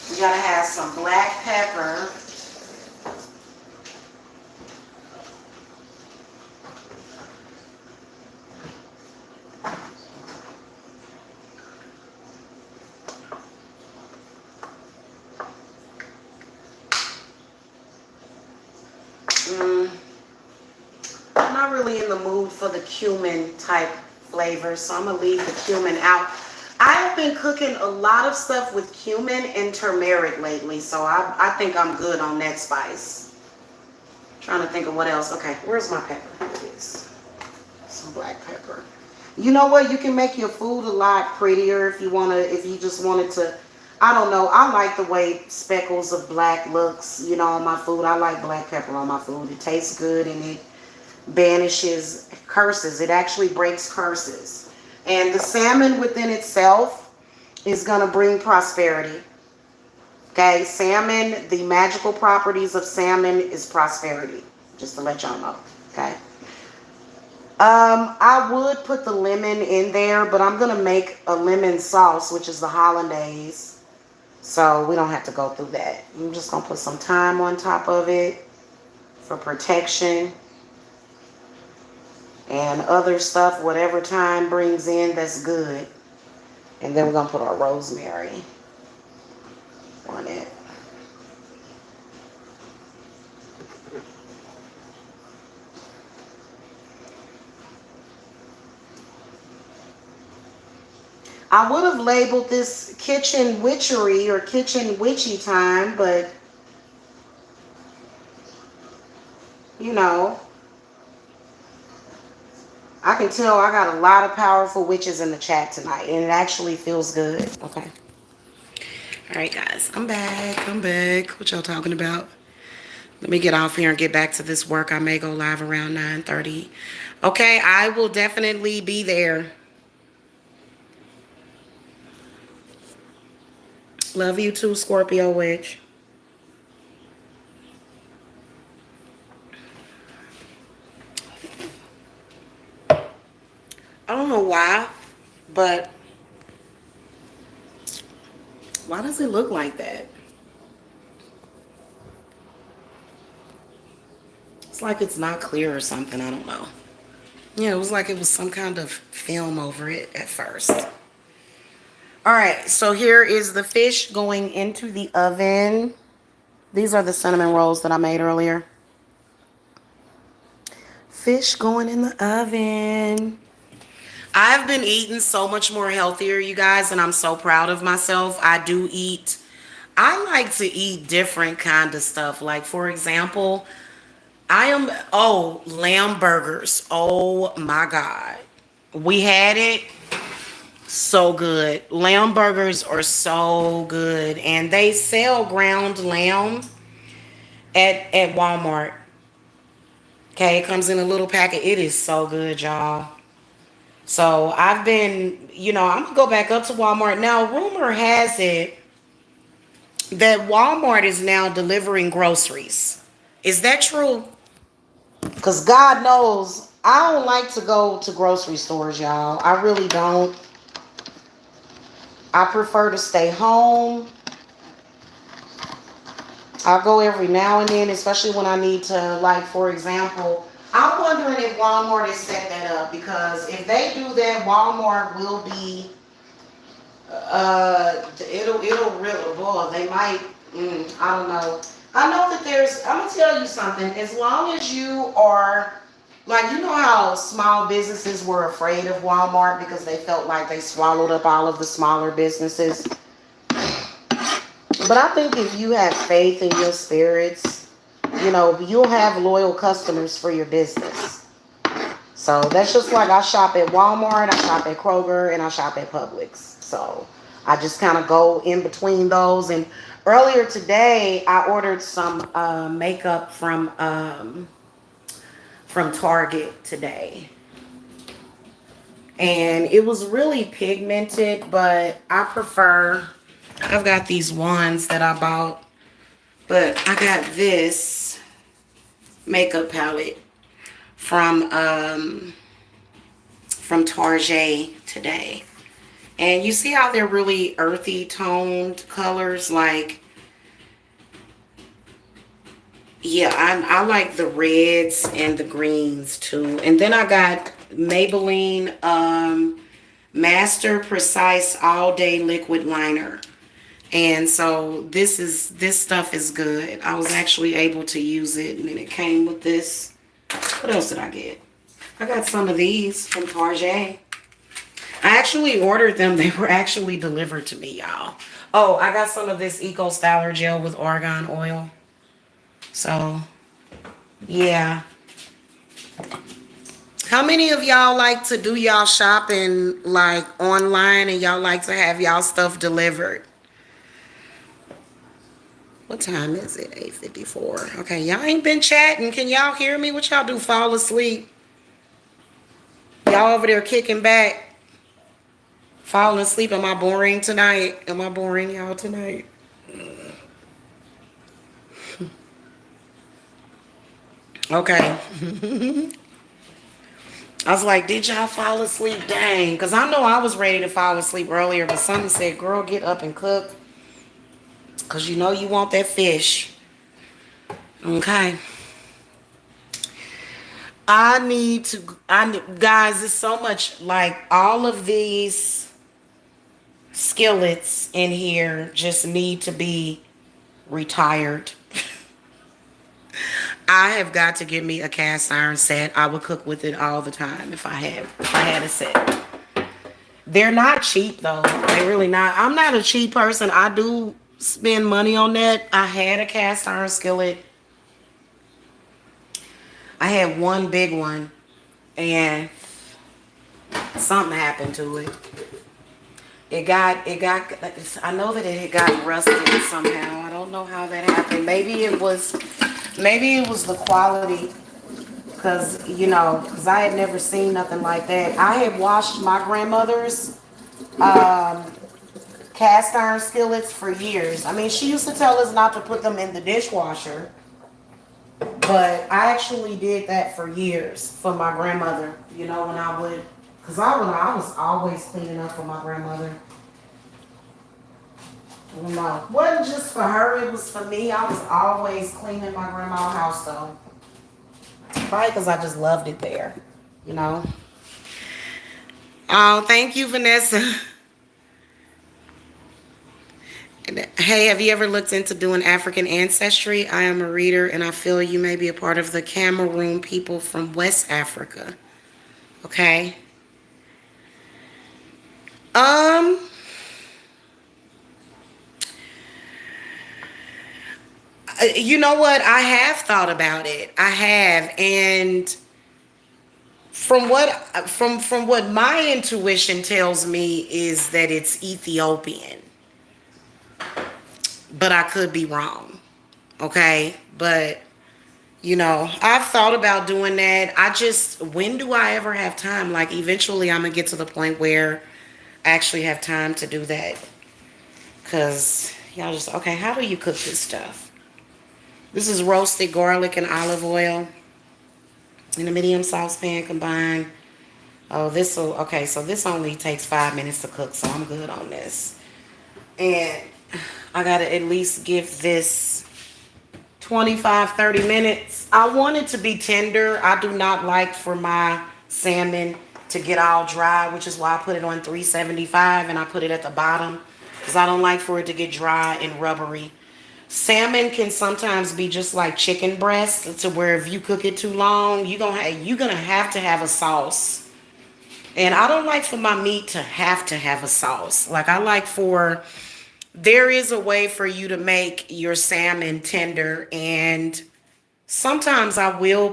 we got to have some black pepper. I'm not really in the mood for the cumin type flavor, so I'm going to leave the cumin out. I have been cooking a lot of stuff with cumin and turmeric lately, so I think I'm good on that spice. Trying to think of what else. Okay, where's my pepper? Here it is. Some black pepper. You know what? You can make your food a lot prettier if you wanna. If you just wanted to. I don't know. I like the way speckles of black looks. You know, on my food. I like black pepper on my food. It tastes good and it banishes curses. It actually breaks curses. And the salmon within itself is gonna bring prosperity. Okay, salmon. The magical properties of salmon is prosperity. Just to let y'all know. Okay. I would put the lemon in there, but I'm gonna make a lemon sauce, which is the hollandaise. So we don't have to go through that. I'm just gonna put some thyme on top of it for protection and other stuff, whatever thyme brings in, that's good. And then we're gonna put our rosemary on it. I would have labeled this kitchen witchery or kitchen witchy time, but you know, I can tell I got a lot of powerful witches in the chat tonight, and it actually feels good. Okay. All right, guys, I'm back. I'm back. What y'all talking about? Let me get off here and get back to this work. I may go live around 9:30. Okay, I will definitely be there. Love you too, Scorpio Witch. I don't know why, but why does it look like that? It's like it's not clear or something. I don't know. Yeah, it was like it was some kind of film over it at first. All right, so here is the fish going into the oven. These are the cinnamon rolls that I made earlier. Fish going in the oven. I've been eating so much more healthier, you guys, and I'm so proud of myself. I like to eat different kind of stuff. Like, for example, lamb burgers. Oh my God. We had it. So good. Lamb burgers are so good. And they sell ground lamb at Walmart. Okay, it comes in a little packet. It is so good, y'all. So I've been, I'm gonna go back up to Walmart. Now, rumor has it that Walmart is now delivering groceries. Is that true? Because God knows I don't like to go to grocery stores, y'all. I really don't. I prefer to stay home. I'll go every now and then, especially when I need to, like, for example, I'm wondering if Walmart has set that up, because if they do that, Walmart will be, it'll really, boy, they might, I don't know. I know that I'm going to tell you something. As long as you are, like, you know how small businesses were afraid of Walmart because they felt like they swallowed up all of the smaller businesses. But I think if you have faith in your spirits, you'll have loyal customers for your business. So that's just like I shop at Walmart, I shop at Kroger, and I shop at Publix. So I just kind of go in between those. And earlier today, I ordered some makeup from Target today. And it was really pigmented, but I've got these ones that I bought, but I got this makeup palette from Target today. And you see how they're really earthy toned colors? Like, yeah, I like the reds and the greens too. And then I got Maybelline Master Precise All Day Liquid Liner. And so this stuff is good. I was actually able to use it, and then it came with this. What else did I get? I got some of these from Target. I actually ordered them. They were actually delivered to me, y'all. Oh, I got some of this Eco Styler gel with argan oil. So, yeah. How many of y'all like to do y'all shopping like online and y'all like to have y'all stuff delivered? What time is it? 8:54. Okay, y'all ain't been chatting. Can y'all hear me? What y'all do? Fall asleep? Y'all over there kicking back, falling asleep. Am I boring tonight? Am I boring y'all tonight? Okay. I was like, did y'all fall asleep? Dang. Because I know I was ready to fall asleep earlier, but something said, girl, get up and cook. Because you know you want that fish. Okay. Guys, it's so much like all of these skillets in here just need to be retired. I have got to get me a cast iron set. I would cook with it all the time if I had a set. They're not cheap though. They're really not. I'm not a cheap person. I do spend money on that. I had a cast iron skillet. I had one big one and something happened to it. I know that it had got rusted somehow. I don't know how that happened. Maybe it was the quality. Because I had never seen nothing like that. I had washed my grandmother's um, cast iron skillets for years. I mean, she used to tell us not to put them in the dishwasher, but I actually did that for years for my grandmother. When I would, because I was always cleaning up for my grandmother. No, it wasn't just for her, it was for me. I was always cleaning my grandma's house though. Probably because I just loved it there, you know. Oh, thank you, Vanessa. Hey, have you ever looked into doing African ancestry? I am a reader and I feel you may be a part of the Cameroon people from West Africa. Okay. Um, you know what? I have thought about it. I have, and from what my intuition tells me is that it's Ethiopian, but I could be wrong. Okay, but I've thought about doing that. When do I ever have time? Like, eventually, I'm gonna get to the point where I actually have time to do that. Cause y'all just okay. How do you cook this stuff? This is roasted garlic and olive oil in a medium saucepan combined. Oh, this will okay. So this only takes 5 minutes to cook, so I'm good on this. And I gotta at least give this 25-30 minutes. I want it to be tender. I do not like for my salmon to get all dry, which is why I put it on 375 and I put it at the bottom because I don't like for it to get dry and rubbery. Salmon can sometimes be just like chicken breast to where if you cook it too long, you're gonna have to have a sauce. And I don't like for my meat to have a sauce. Like I like for there is a way for you to make your salmon tender, and a sometimes I will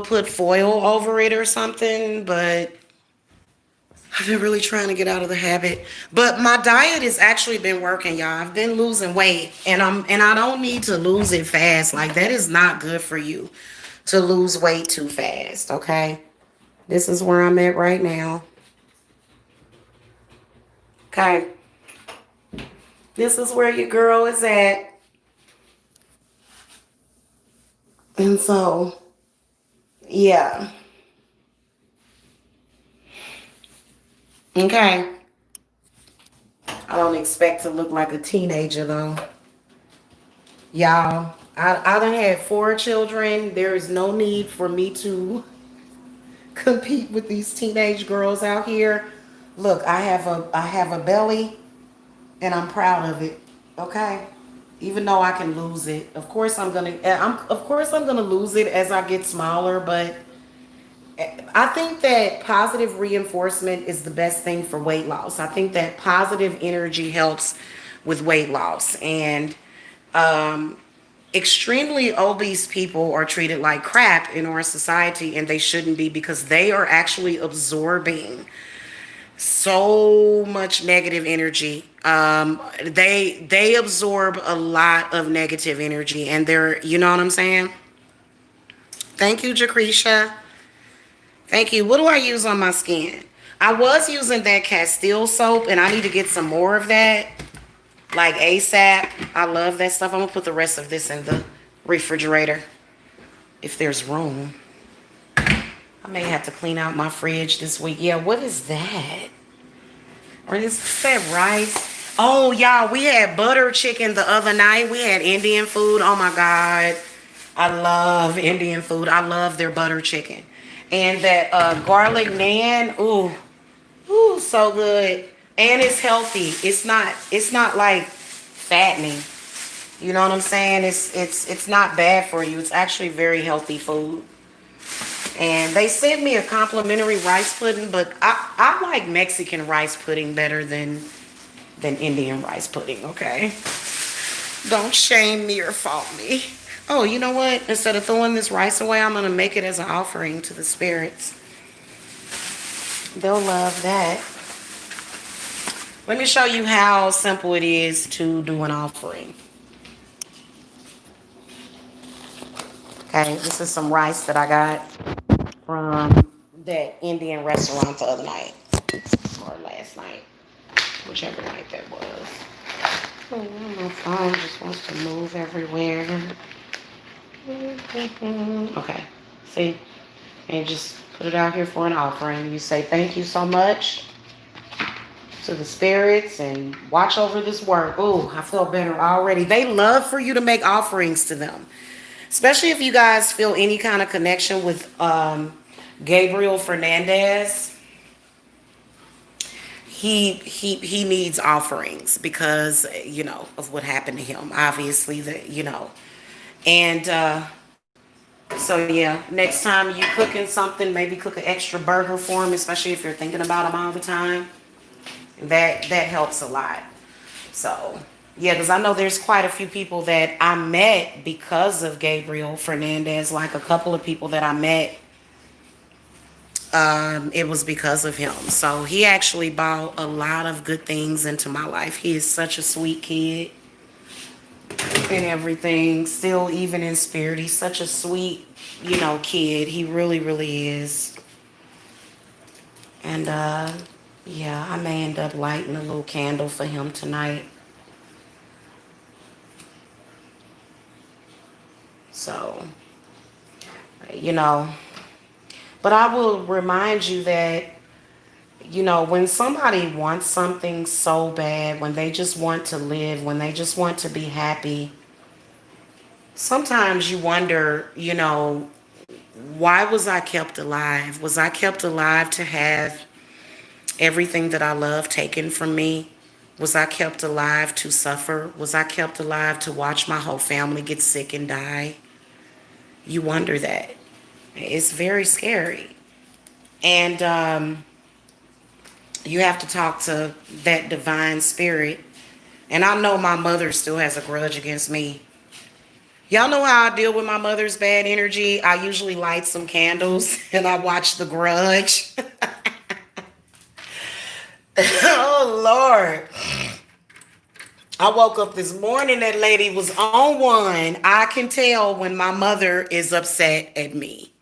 put foil over it or something, but I've been really trying to get out of the habit. But my diet has actually been working, y'all. I've been losing weight, and I don't need to lose it fast. Like that is not good for you to lose weight too fast, okay? This is where I'm at right now. Okay. This is where your girl is at. And so, yeah. Okay. I don't expect to look like a teenager though. Y'all, I done had 4 children. There is no need for me to compete with these teenage girls out here. Look, I have a belly and I'm proud of it. Okay? Even though I can lose it. Of course I'm gonna lose it as I get smaller, but I think that positive reinforcement is the best thing for weight loss. I think that positive energy helps with weight loss. And extremely obese people are treated like crap in our society, and they shouldn't be, because they are actually absorbing so much negative energy. They absorb a lot of negative energy, and they're, you know what I'm saying? Thank you, Jacretia. Thank you. What do I use on my skin? I was using that Castile soap, and I need to get some more of that, like ASAP. I love that stuff. I'm gonna put the rest of this in the refrigerator if there's room. I may have to clean out my fridge this week. Yeah, what is that? Or is that rice? Oh, y'all, we had butter chicken the other night. We had Indian food. Oh my God. I love Indian food. I love their butter chicken. And that garlic naan. Ooh, ooh, so good. And it's healthy. It's not like fattening. You know what I'm saying? It's not bad for you. It's actually very healthy food. And they sent me a complimentary rice pudding, but I like Mexican rice pudding better than Indian rice pudding, okay? Don't shame me or fault me. Oh, you know what? Instead of throwing this rice away, I'm going to make it as an offering to the spirits. They'll love that. Let me show you how simple it is to do an offering. Okay, this is some rice that I got from that Indian restaurant the other night, or last night, whichever night that was. Oh, my phone just wants to move everywhere. Okay, see, and just put it out here for an offering. You say thank you so much to the spirits and watch over this work. Oh, I feel better already. They love for you to make offerings to them, especially if you guys feel any kind of connection with Gabriel Fernandez. He needs offerings because, you know, of what happened to him. Obviously, that, you know, and so yeah. Next time you cooking something, maybe cook an extra burger for him, especially if you're thinking about him all the time. That helps a lot. So yeah, because I know there's quite a few people that I met because of Gabriel Fernandez. Like a couple of people that I met, it was because of him. So he actually brought a lot of good things into my life. He is such a sweet kid and everything. Still, even in spirit, he's such a sweet, you know, kid. He really, really is. And yeah, I may end up lighting a little candle for him tonight. So, you know, but I will remind you that, you know, when somebody wants something so bad, when they just want to live, when they just want to be happy, sometimes you wonder, you know, why was I kept alive? Was I kept alive to have everything that I love taken from me? Was I kept alive to suffer? Was I kept alive to watch my whole family get sick and die? You wonder that. It's very scary. And you have to talk to that divine spirit. And I know my mother still has a grudge against me. Y'all know how I deal with my mother's bad energy? I usually light some candles and I watch The Grudge. Oh, Lord. I woke up this morning, that lady was on one. I can tell when my mother is upset at me.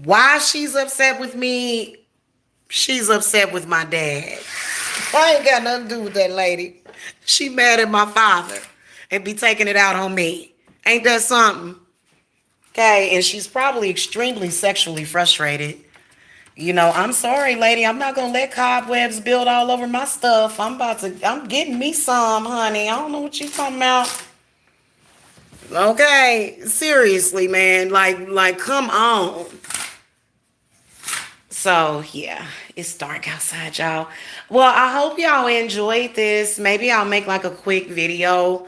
Why she's upset with me, she's upset with my dad. I ain't got nothing to do with that lady. She mad at my father and be taking it out on me. Ain't that something? Okay, and she's probably extremely sexually frustrated. You know, I'm sorry, lady. I'm not gonna let cobwebs build all over my stuff. I'm getting me some, honey. I don't know what you talking about. Okay, seriously, man. Like, come on. So yeah, it's dark outside, y'all. Well, I hope y'all enjoyed this. Maybe I'll make like a quick video,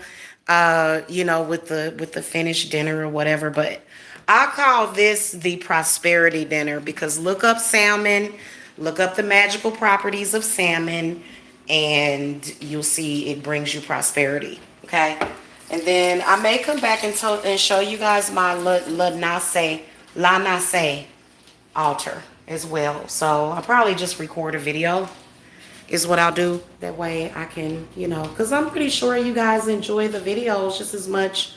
you know, with the finished dinner or whatever. But I call this the prosperity dinner because look up salmon, look up the magical properties of salmon, and you'll see it brings you prosperity. Okay. And then I may come back and show you guys my La Nase altar as well. So I'll probably just record a video is what I'll do. That way I can, because I'm pretty sure you guys enjoy the videos just as much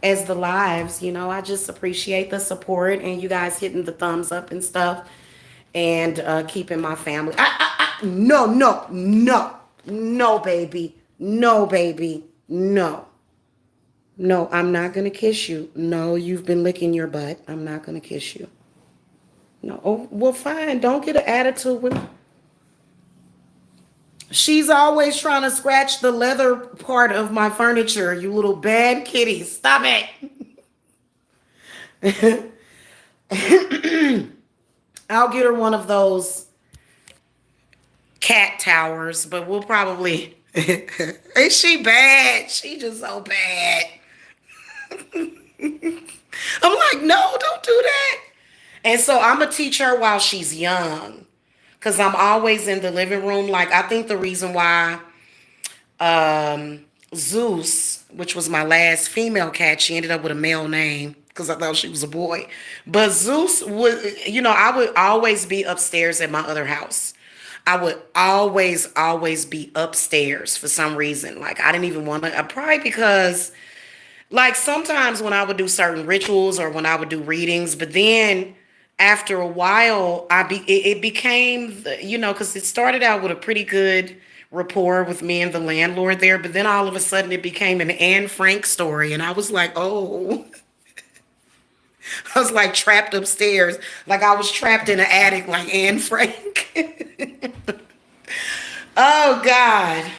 as the lives. I just appreciate the support and you guys hitting the thumbs up and stuff and keeping my family. No, no, no, no, baby. No, baby. No. No, I'm not going to kiss you. No, you've been licking your butt. I'm not going to kiss you. No. Oh, well, fine. Don't get an attitude with. She's always trying to scratch the leather part of my furniture, you little bad kitty. Stop it. I'll get her one of those cat towers, but we'll probably. Is she bad? She just so bad. I'm like, no, don't do that. And so I'm going to teach her while she's young. Because I'm always in the living room. Like, I think the reason why Zeus, which was my last female cat, she ended up with a male name because I thought she was a boy. But Zeus would, I would always be upstairs at my other house. I would always be upstairs for some reason. Like, I didn't even want to, probably because, like, sometimes when I would do certain rituals or when I would do readings, but then after a while, it became, because it started out with a pretty good rapport with me and the landlord there, but then all of a sudden it became an Anne Frank story, and I was like, oh, I was like trapped upstairs, like I was trapped in an attic like Anne Frank. Oh God,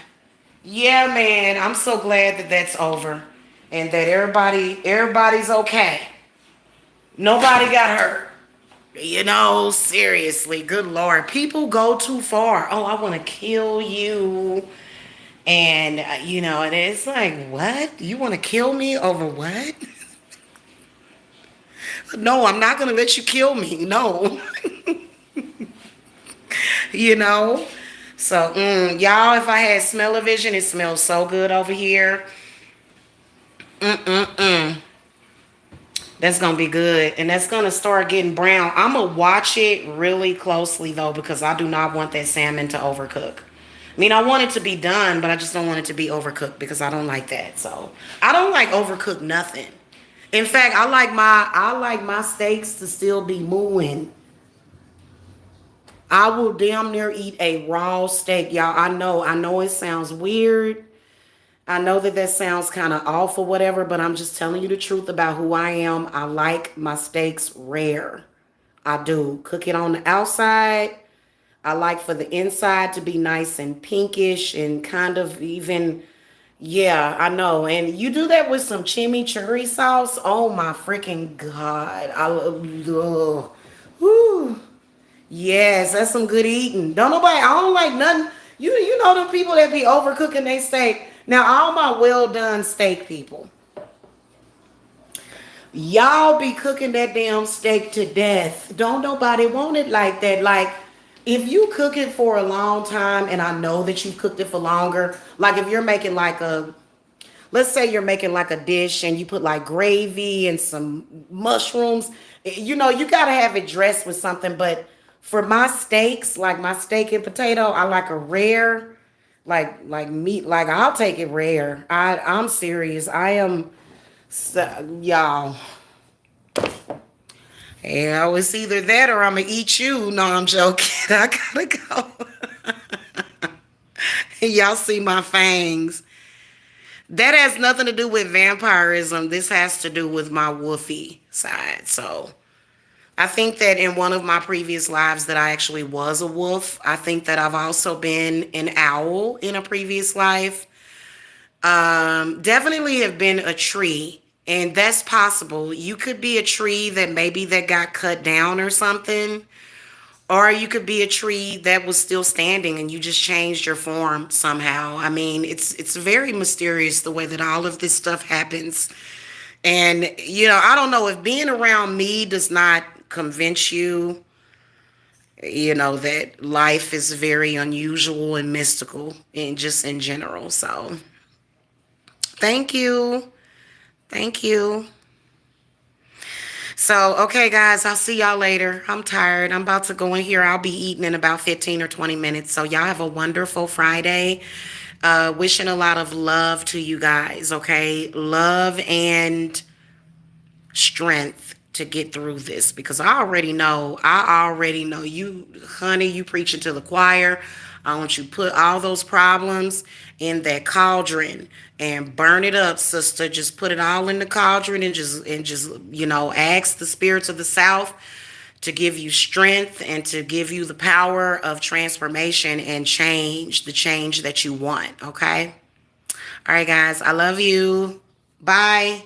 yeah, man, I'm so glad that that's over, and that everybody's okay. Nobody got hurt. Seriously, good Lord. People go too far. Oh, I want to kill you. And, and it's like, what? You want to kill me over what? No, I'm not going to let you kill me. No. you know? So, y'all, if I had smell-o-vision, it smells so good over here. Mm-mm-mm. That's going to be good. And that's going to start getting brown. I'm going to watch it really closely, though, because I do not want that salmon to overcook. I mean, I want it to be done, but I just don't want it to be overcooked because I don't like that. So I don't like overcooked nothing. In fact, I like my steaks to still be mooing. I will damn near eat a raw steak, y'all. I know it sounds weird. I know that sounds kind of off or whatever, but I'm just telling you the truth about who I am. I like my steaks rare. I do. Cook it on the outside. I like for the inside to be nice and pinkish and kind of even, yeah, I know. And you do that with some chimichurri sauce. Oh my freaking God. I love, whew. Yes, that's some good eating. I don't like nothing. You know the people that be overcooking their steak. Now, all my well done steak people, y'all be cooking that damn steak to death. Don't nobody want it like that. Like, if you cook it for a long time, and I know that you've cooked it for longer, like if you're making like let's say you're making like a dish and you put like gravy and some mushrooms, you gotta have it dressed with something. But for my steaks, like my steak and potato, I like a rare, like meat. Like I'll take it rare. I'm serious. I am, y'all. Yeah, it's either that or I'm gonna eat you. No, I'm joking. I gotta go. Y'all see my fangs. That has nothing to do with vampirism. This has to do with my woofy side. So I think that in one of my previous lives that I actually was a wolf. I think that I've also been an owl in a previous life. Definitely have been a tree. And that's possible. You could be a tree that got cut down or something. Or you could be a tree that was still standing and you just changed your form somehow. I mean, it's very mysterious the way that all of this stuff happens. And I don't know if being around me does not convince you, that life is very unusual and mystical and just in general. So, Thank you. Thank you. So, okay, guys, I'll see y'all later. I'm tired. I'm about to go in here. I'll be eating in about 15 or 20 minutes. So, y'all have a wonderful Friday. Wishing a lot of love to you guys, okay? Love and strength to get through this because I already know you, honey, you preaching to the choir. I want you to put all those problems in that cauldron and burn it up, sister. Just put it all in the cauldron and just ask the spirits of the south to give you strength and to give you the power of transformation and change, the change that you want, okay? All right, guys, I love you. Bye.